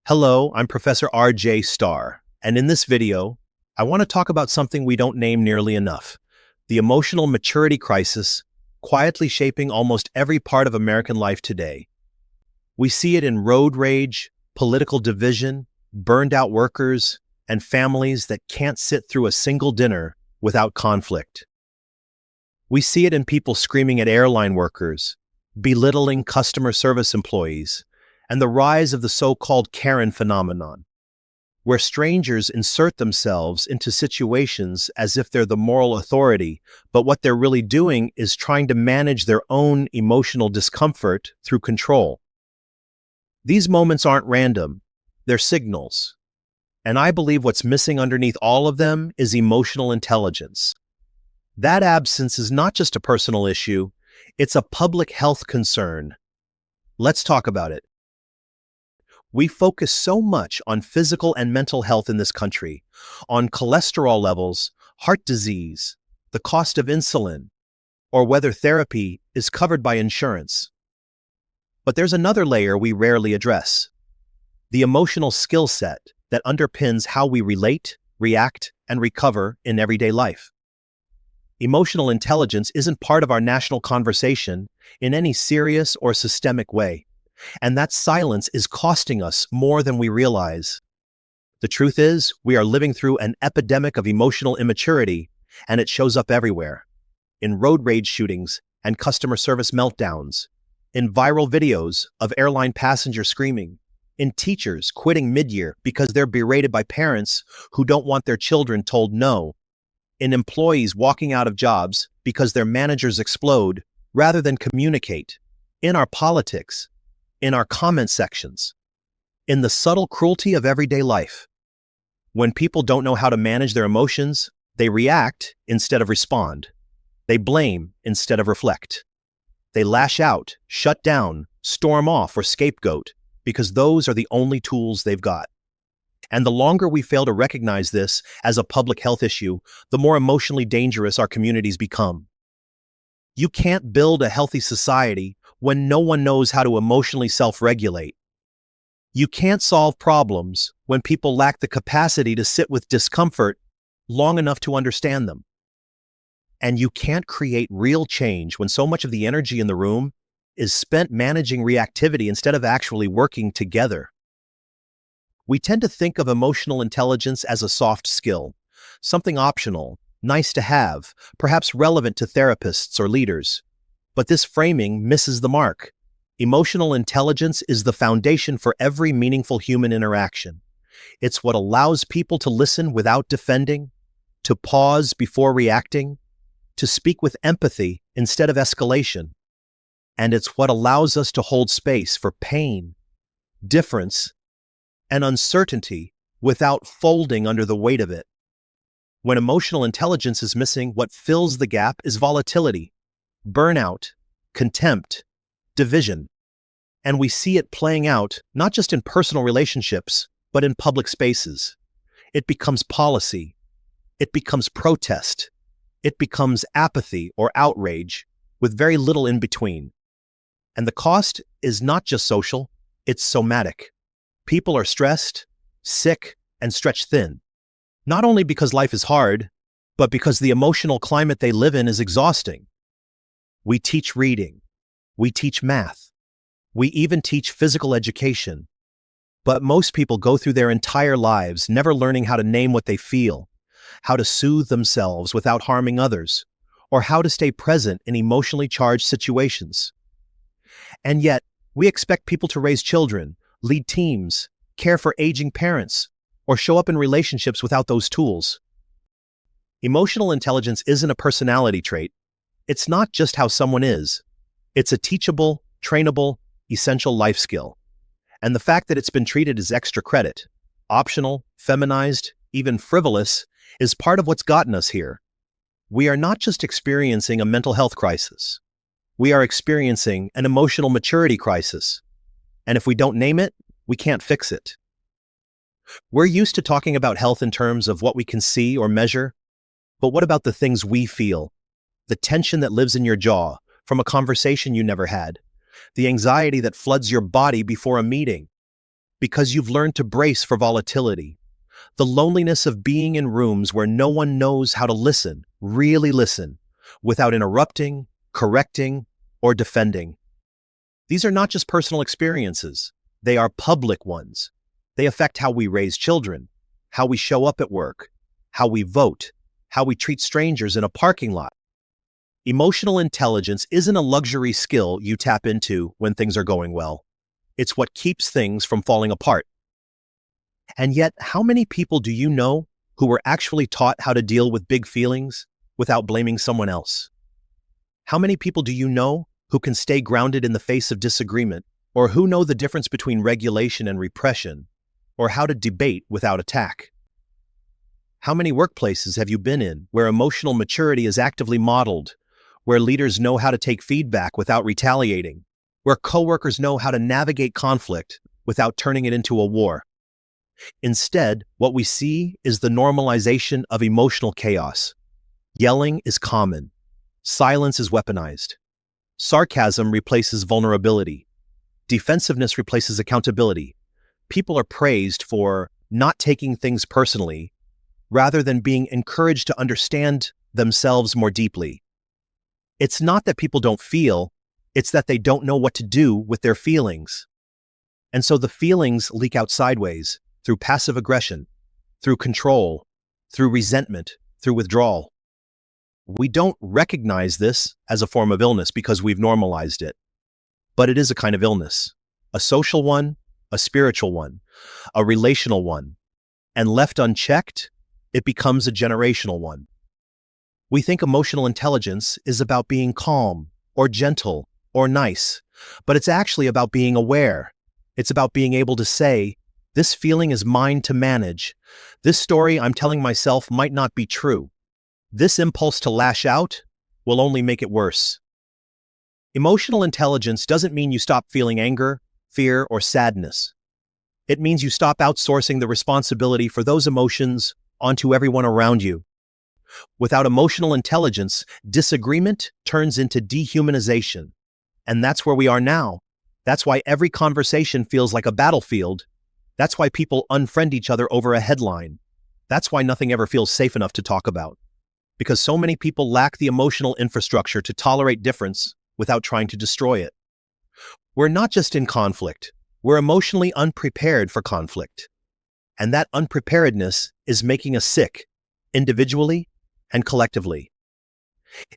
Hello, I'm Professor R.J. Starr, and in this video, I want to talk about something we don't name nearly enough: the emotional maturity crisis quietly shaping almost every part of American life today. We see it in road rage, political division, burned-out workers, and families that can't sit through a single dinner without conflict. We see it in people screaming at airline workers, belittling customer service employees, and the rise of the so-called Karen phenomenon, where strangers insert themselves into situations as if they're the moral authority, but what they're really doing is trying to manage their own emotional discomfort through control. These moments aren't random, they're signals. And I believe what's missing underneath all of them is emotional intelligence. That absence is not just a personal issue, it's a public health concern. Let's talk about it. We focus so much on physical and mental health in this country, on cholesterol levels, heart disease, the cost of insulin, or whether therapy is covered by insurance. But there's another layer we rarely address: the emotional skill set that underpins how we relate, react, and recover in everyday life. Emotional intelligence isn't part of our national conversation in any serious or systemic way. And that silence is costing us more than we realize. The truth is, we are living through an epidemic of emotional immaturity, and it shows up everywhere. In road rage shootings and customer service meltdowns, in viral videos of airline passengers screaming, in teachers quitting mid-year because they're berated by parents who don't want their children told no, in employees walking out of jobs because their managers explode rather than communicate, in our politics, in our comment sections, in the subtle cruelty of everyday life. When people don't know how to manage their emotions, they react instead of respond. They blame instead of reflect. They lash out, shut down, storm off, or scapegoat because those are the only tools they've got. And the longer we fail to recognize this as a public health issue, the more emotionally dangerous our communities become. You can't build a healthy society when no one knows how to emotionally self-regulate. You can't solve problems when people lack the capacity to sit with discomfort long enough to understand them. And you can't create real change when so much of the energy in the room is spent managing reactivity instead of actually working together. We tend to think of emotional intelligence as a soft skill, something optional, nice to have, perhaps relevant to therapists or leaders. But this framing misses the mark. Emotional intelligence is the foundation for every meaningful human interaction. It's what allows people to listen without defending, to pause before reacting, to speak with empathy instead of escalation. And it's what allows us to hold space for pain, difference, and uncertainty without folding under the weight of it. When emotional intelligence is missing, what fills the gap is volatility, burnout, contempt, division. And we see it playing out not just in personal relationships, but in public spaces. It becomes policy. It becomes protest. It becomes apathy or outrage, with very little in between. And the cost is not just social, it's somatic. People are stressed, sick, and stretched thin. Not only because life is hard, but because the emotional climate they live in is exhausting. We teach reading. We teach math. We even teach physical education. But most people go through their entire lives never learning how to name what they feel, how to soothe themselves without harming others, or how to stay present in emotionally charged situations. And yet, we expect people to raise children, lead teams, care for aging parents, or show up in relationships without those tools. Emotional intelligence isn't a personality trait. It's not just how someone is. It's a teachable, trainable, essential life skill. And the fact that it's been treated as extra credit, optional, feminized, even frivolous, is part of what's gotten us here. We are not just experiencing a mental health crisis. We are experiencing an emotional maturity crisis. And if we don't name it, we can't fix it. We're used to talking about health in terms of what we can see or measure, but what about the things we feel? The tension that lives in your jaw from a conversation you never had, the anxiety that floods your body before a meeting, because you've learned to brace for volatility. The loneliness of being in rooms where no one knows how to listen, really listen, without interrupting, correcting, or defending. These are not just personal experiences. They are public ones. They affect how we raise children, how we show up at work, how we vote, how we treat strangers in a parking lot. Emotional intelligence isn't a luxury skill you tap into when things are going well. It's what keeps things from falling apart. And yet, how many people do you know who were actually taught how to deal with big feelings without blaming someone else? How many people do you know who can stay grounded in the face of disagreement, or who know the difference between regulation and repression, or how to debate without attack? How many workplaces have you been in where emotional maturity is actively modeled, where leaders know how to take feedback without retaliating, where coworkers know how to navigate conflict without turning it into a war? Instead, what we see is the normalization of emotional chaos. Yelling is common. Silence is weaponized. Sarcasm replaces vulnerability. Defensiveness replaces accountability. People are praised for not taking things personally, rather than being encouraged to understand themselves more deeply. It's not that people don't feel, it's that they don't know what to do with their feelings. And so the feelings leak out sideways, through passive aggression, through control, through resentment, through withdrawal. We don't recognize this as a form of illness because we've normalized it. But it is a kind of illness, a social one, a spiritual one, a relational one. And left unchecked, it becomes a generational one. We think emotional intelligence is about being calm, or gentle, or nice, but it's actually about being aware. It's about being able to say, this feeling is mine to manage. This story I'm telling myself might not be true. This impulse to lash out will only make it worse. Emotional intelligence doesn't mean you stop feeling anger, fear, or sadness. It means you stop outsourcing the responsibility for those emotions onto everyone around you. Without emotional intelligence, disagreement turns into dehumanization. And that's where we are now. That's why every conversation feels like a battlefield. That's why people unfriend each other over a headline. That's why nothing ever feels safe enough to talk about. Because so many people lack the emotional infrastructure to tolerate difference without trying to destroy it. We're not just in conflict. We're emotionally unprepared for conflict. And that unpreparedness is making us sick, individually and collectively.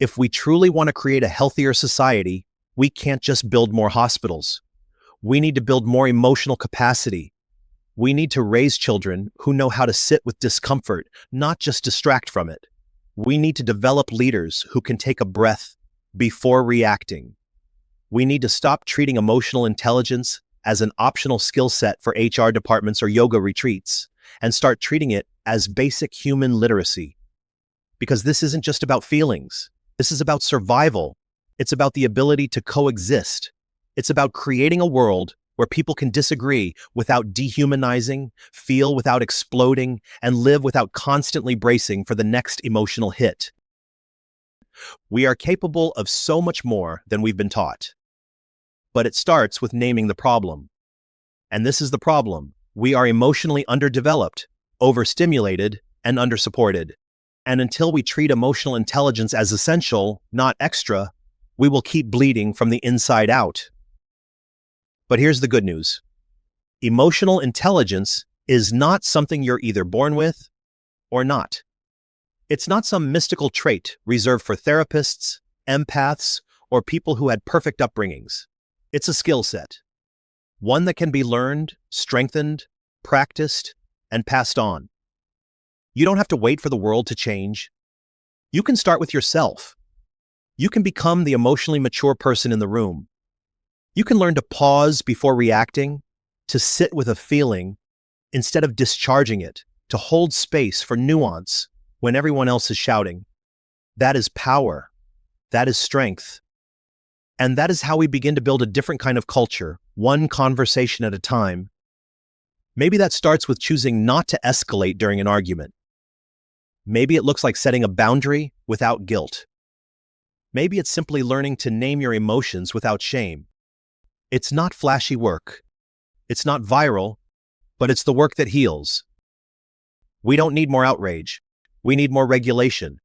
If we truly want to create a healthier society, we can't just build more hospitals. We need to build more emotional capacity. We need to raise children who know how to sit with discomfort, not just distract from it. We need to develop leaders who can take a breath before reacting. We need to stop treating emotional intelligence as an optional skill set for HR departments or yoga retreats, and start treating it as basic human literacy. Because this isn't just about feelings. This is about survival. It's about the ability to coexist. It's about creating a world where people can disagree without dehumanizing, feel without exploding, and live without constantly bracing for the next emotional hit. We are capable of so much more than we've been taught. But it starts with naming the problem. And this is the problem. We are emotionally underdeveloped, overstimulated, and undersupported. And until we treat emotional intelligence as essential, not extra, we will keep bleeding from the inside out. But here's the good news. Emotional intelligence is not something you're either born with or not. It's not some mystical trait reserved for therapists, empaths, or people who had perfect upbringings. It's a skill set. One that can be learned, strengthened, practiced, and passed on. You don't have to wait for the world to change. You can start with yourself. You can become the emotionally mature person in the room. You can learn to pause before reacting, to sit with a feeling instead of discharging it, to hold space for nuance when everyone else is shouting. That is power. That is strength. And that is how we begin to build a different kind of culture, one conversation at a time. Maybe that starts with choosing not to escalate during an argument. Maybe it looks like setting a boundary without guilt. Maybe it's simply learning to name your emotions without shame. It's not flashy work. It's not viral. but it's the work that heals. We don't need more outrage. We need more regulation.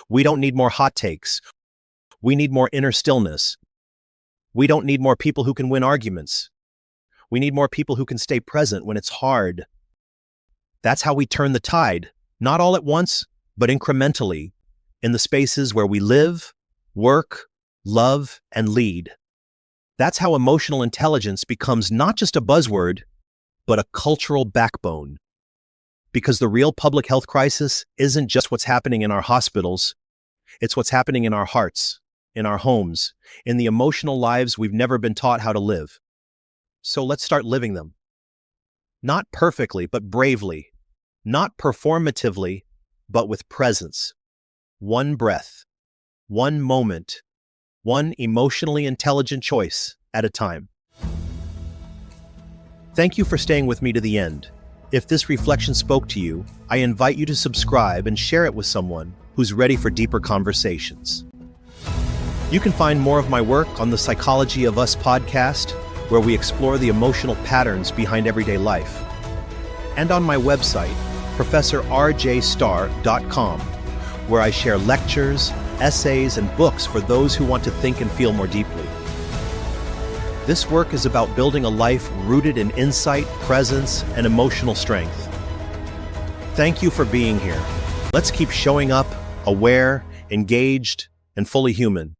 We don't need more hot takes. We need more inner stillness. We don't need more people who can win arguments. We need more people who can stay present when it's hard. That's how we turn the tide, not all at once, but incrementally, in the spaces where we live, work, love, and lead. That's how emotional intelligence becomes not just a buzzword, but a cultural backbone. Because the real public health crisis isn't just what's happening in our hospitals, it's what's happening in our hearts, in our homes, in the emotional lives we've never been taught how to live. So let's start living them. Not perfectly, but bravely. Not performatively, but with presence. One breath, one moment, one emotionally intelligent choice at a time. Thank you for staying with me to the end. If this reflection spoke to you, I invite you to subscribe and share it with someone who's ready for deeper conversations. You can find more of my work on the Psychology of Us podcast, where we explore the emotional patterns behind everyday life, and on my website, ProfessorRJStarr.com, where I share lectures, essays, and books for those who want to think and feel more deeply. This work is about building a life rooted in insight, presence, and emotional strength. Thank you for being here. Let's keep showing up, aware, engaged, and fully human.